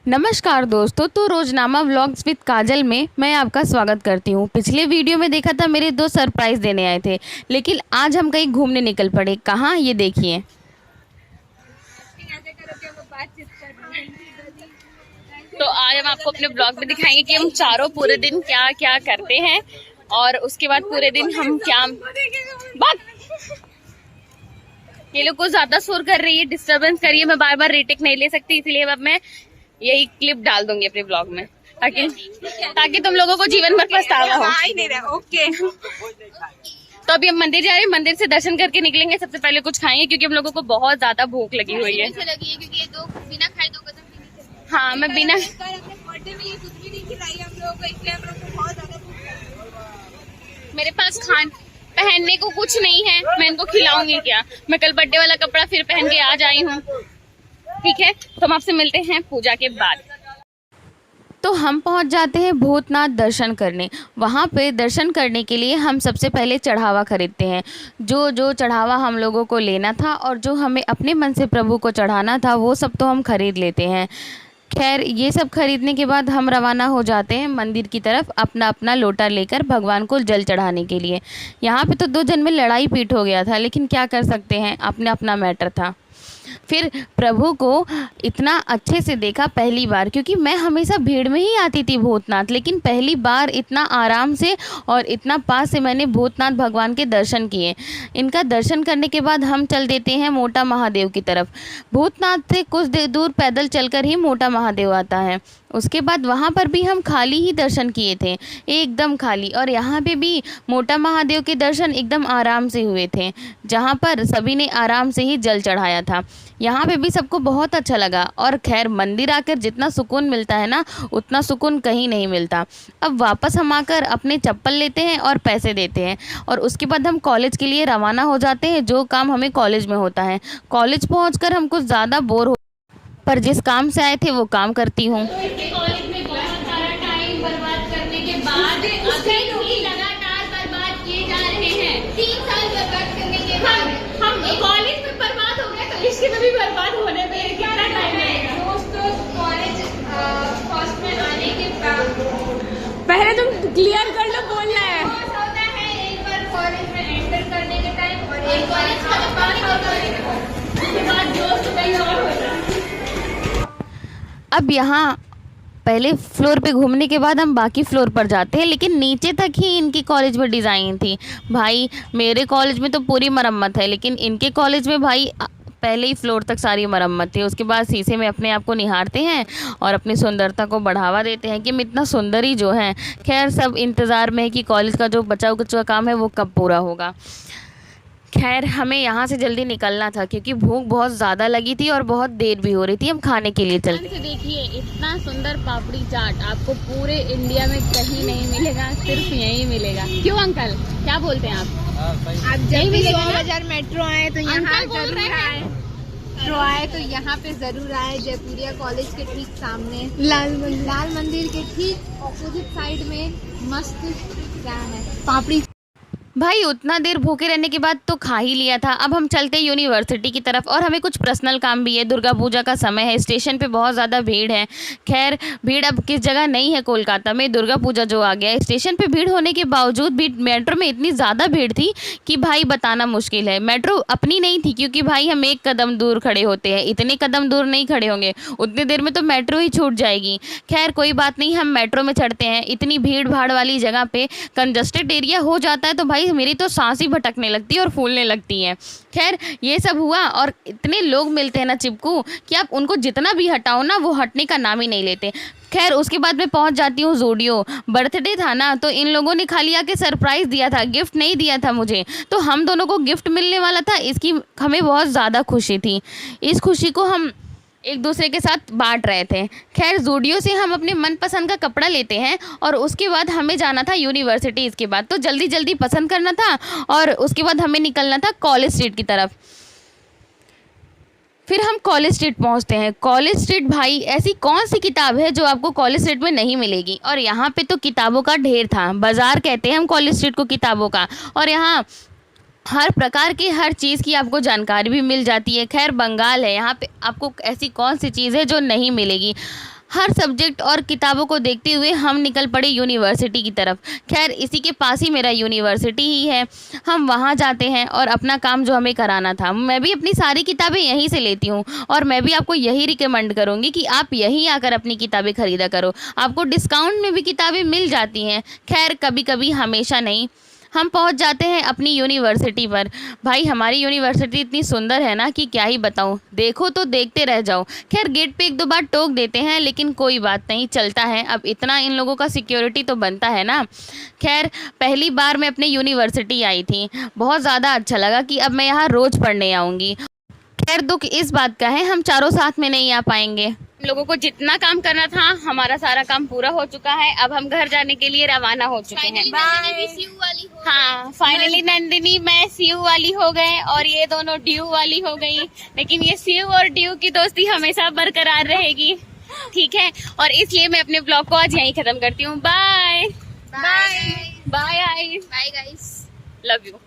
नमस्कार दोस्तों। तो रोजनामा व्लॉग्स विद काजल में मैं आपका स्वागत करती हूँ। पिछले वीडियो में देखा था मेरे दो सरप्राइज देने आए थे, लेकिन आज हम कहीं घूमने निकल पड़े। कहाँ, ये देखिए। तो आज हम आपको अपने ब्लॉग में दिखाएंगे कि हम चारों पूरे दिन क्या क्या करते हैं और उसके बाद पूरे दिन हम क्या ये लोग को ज्यादा शोर कर रही है, डिस्टरबेंस कर रही है। मैं बार बार रीटेक नहीं ले सकती, इसलिए अब मैं यही क्लिप डाल दूंगी अपने ब्लॉग में, ताकि तुम लोगों को जीवन भर पछतावा हो। ओके। तो अभी हम मंदिर जा रहे हैं, मंदिर से दर्शन करके निकलेंगे। सबसे पहले कुछ खाएंगे क्योंकि हम लोगों को बहुत ज्यादा भूख लगी हुई है। क्योंकि ये दो बिना खाए दो कदम भी नहीं चले। हाँ, मैं बिना अपने बर्थडे में ये कुछ भी नहीं खिलाई हम लोगों को, इसलिए हम लोग को बहुत ज्यादा भूख लगी। मेरे पास पहनने को कुछ नहीं है, मैं इनको खिलाऊंगी क्या। मैं कल बर्थडे वाला कपड़ा फिर पहन के आज आई हूँ। ठीक है, तो हम आपसे मिलते हैं पूजा के बाद। तो हम पहुंच जाते हैं भूतनाथ दर्शन करने। वहाँ पे दर्शन करने के लिए हम सबसे पहले चढ़ावा खरीदते हैं। जो जो चढ़ावा हम लोगों को लेना था और जो हमें अपने मन से प्रभु को चढ़ाना था, वो सब तो हम खरीद लेते हैं। खैर, ये सब खरीदने के बाद हम रवाना हो जाते हैं मंदिर की तरफ, अपना अपना लोटा लेकर भगवान को जल चढ़ाने के लिए। यहाँ पे तो दो जन में लड़ाई पीट हो गया था, लेकिन क्या कर सकते हैं, अपना अपना मैटर था। फिर प्रभु को इतना अच्छे से देखा पहली बार, क्योंकि मैं हमेशा भीड़ में ही आती थी भूतनाथ, लेकिन पहली बार इतना आराम से और इतना पास से मैंने भूतनाथ भगवान के दर्शन किए। इनका दर्शन करने के बाद हम चल देते हैं मोटा महादेव की तरफ। भूतनाथ से कुछ देर दूर पैदल चलकर ही मोटा महादेव आता है। उसके बाद वहाँ पर भी हम खाली ही दर्शन किए थे, एकदम खाली। और यहाँ पे भी मोटा महादेव के दर्शन एकदम आराम से हुए थे, जहाँ पर सभी ने आराम से ही जल चढ़ाया था। यहाँ पे भी सबको बहुत अच्छा लगा। और खैर, मंदिर आकर जितना सुकून मिलता है ना, उतना सुकून कहीं नहीं मिलता। अब वापस हम आकर अपने चप्पल लेते हैं और पैसे देते हैं, और उसके बाद हम कॉलेज के लिए रवाना हो जाते हैं। जो काम हमें कॉलेज में होता है, कॉलेज पहुँचकर हम कुछ ज़्यादा बोर हो, पर जिस काम से आए थे वो काम करती हूँ। कॉलेज में बहुत सारा टाइम बर्बाद करने के बाद अभी भी लगातार बर्बाद किए जा रहे हैं। 3 साल बर्बाद करने के बाद हम कॉलेज में बर्बाद हो गए, तो इसके में भी बर्बाद होने में कितना टाइम लगेगा। दोस्तों, कॉलेज फर्स्ट में आने के बाद पहले तुम क्लियर कर लो, बोलना है। होता है एक बार कॉलेज में एंटर करने के टाइम और एक कॉलेज का पास होता है, उसके बाद दोस्त कहीं और होता है। अब यहाँ पहले फ्लोर पे घूमने के बाद हम बाकी फ्लोर पर जाते हैं, लेकिन नीचे तक ही इनकी कॉलेज में डिज़ाइन थी। भाई, मेरे कॉलेज में तो पूरी मरम्मत है, लेकिन इनके कॉलेज में भाई पहले ही फ्लोर तक सारी मरम्मत थी। उसके बाद शीशे में अपने आप को निहारते हैं और अपनी सुंदरता को बढ़ावा देते हैं कि हम इतना सुंदर ही जो हैं। खैर, सब इंतज़ार में है कि कॉलेज का जो बचा कुचा काम है वो कब पूरा होगा। खैर, हमें यहाँ से जल्दी निकलना था क्योंकि भूख बहुत ज़्यादा लगी थी और बहुत देर भी हो रही थी। हम खाने के लिए चलते। देखिए, इतना सुंदर पापड़ी चाट आपको पूरे इंडिया में कहीं नहीं मिलेगा, सिर्फ यहीं मिलेगा। क्यों अंकल, क्या बोलते हैं आप जब भी मिलेगा 100 बाजार मेट्रो आए तो यहाँ अंकल बोल जरूर रहे हैं। आए। मेट्रो आए तो यहाँ पे जरूर आए। जयपुरिया कॉलेज के ठीक सामने लाल मंदिर के ठीक ऑपोजिट साइड में मस्त क्या है, पापड़ी। भाई, उतना देर भूखे रहने के बाद तो खा ही लिया था। अब हम चलते हैं यूनिवर्सिटी की तरफ, और हमें कुछ पर्सनल काम भी है। दुर्गा पूजा का समय है, स्टेशन पे बहुत ज़्यादा भीड़ है। खैर, भीड़ अब किस जगह नहीं है कोलकाता में, दुर्गा पूजा जो आ गया है। स्टेशन पे भीड़ होने के बावजूद भी मेट्रो में इतनी ज़्यादा भीड़ थी कि भाई बताना मुश्किल है। मेट्रो अपनी नहीं थी, क्योंकि भाई हम एक कदम दूर खड़े होते हैं, इतने कदम दूर नहीं खड़े होंगे, उतनी देर में तो मेट्रो ही छूट जाएगी। खैर, कोई बात नहीं, हम मेट्रो में चढ़ते हैं। इतनी भीड़ भाड़ वाली जगह पे कंजस्टेड एरिया हो जाता है तो भाई मेरी तो सांस ही भटकने लगती है और फूलने लगती है। खैर, ये सब हुआ, और इतने लोग मिलते हैं ना चिपकू, कि आप उनको जितना भी हटाओ ना, वो हटने का नाम ही नहीं लेते। खैर, उसके बाद मैं पहुंच जाती हूँ ज़ूडियो। बर्थडे था ना, तो इन लोगों ने खाली आके सरप्राइज़ दिया था, गिफ्ट नहीं दिया था मुझे। तो हम दोनों को गिफ्ट मिलने वाला था, इसकी हमें बहुत ज़्यादा खुशी थी। इस खुशी को हम एक दूसरे के साथ बांट रहे थे। खैर, ज़ूडियो से हम अपने मनपसंद का कपड़ा लेते हैं, और उसके बाद हमें जाना था यूनिवर्सिटी। इसके बाद तो जल्दी जल्दी पसंद करना था, और उसके बाद हमें निकलना था कॉलेज स्ट्रीट की तरफ। फिर हम कॉलेज स्ट्रीट पहुंचते हैं। कॉलेज स्ट्रीट, भाई, ऐसी कौन सी किताब है जो आपको कॉलेज स्ट्रीट में नहीं मिलेगी। और यहाँ पे तो किताबों का ढेर था, बाज़ार कहते हैं हम कॉलेज स्ट्रीट को किताबों का। और यहाँ हर प्रकार की हर चीज़ की आपको जानकारी भी मिल जाती है। खैर, बंगाल है, यहाँ पे आपको ऐसी कौन सी चीज़ है जो नहीं मिलेगी। हर सब्जेक्ट और किताबों को देखते हुए हम निकल पड़े यूनिवर्सिटी की तरफ। खैर इसी के पास ही मेरा यूनिवर्सिटी ही है। हम वहाँ जाते हैं और अपना काम जो हमें कराना था, मैं भी अपनी सारी किताबें यहीं से लेती हूँ और मैं भी आपको यही रिकमेंड करूँगी कि आप यहीं आकर अपनी किताबें खरीदा करो। आपको डिस्काउंट में भी किताबें मिल जाती हैं। खैर कभी कभी, हमेशा नहीं। हम पहुंच जाते हैं अपनी यूनिवर्सिटी पर। भाई हमारी यूनिवर्सिटी इतनी सुंदर है ना कि क्या ही बताऊं, देखो तो देखते रह जाओ। खैर गेट पे एक दो बार टोक देते हैं लेकिन कोई बात नहीं, चलता है। अब इतना इन लोगों का सिक्योरिटी तो बनता है ना। खैर पहली बार मैं अपने यूनिवर्सिटी आई थी, बहुत ज़्यादा अच्छा लगा कि अब मैं यहाँ रोज़ पढ़ने आऊँगी। खैर दुख इस बात का है हम चारों साथ में नहीं आ पाएंगे। हम लोगों को जितना काम करना था हमारा सारा काम पूरा हो चुका है। अब हम घर जाने के लिए रवाना हो चुके हैं। हाँ फाइनली नंदिनी मैं सीयू वाली हो गए और ये दोनों ड्यू वाली हो गई। लेकिन ये सीयू और ड्यू की दोस्ती हमेशा बरकरार रहेगी, ठीक है। और इसलिए मैं अपने ब्लॉग को आज यहीं खत्म करती हूँ। Bye bye bye guys, love you.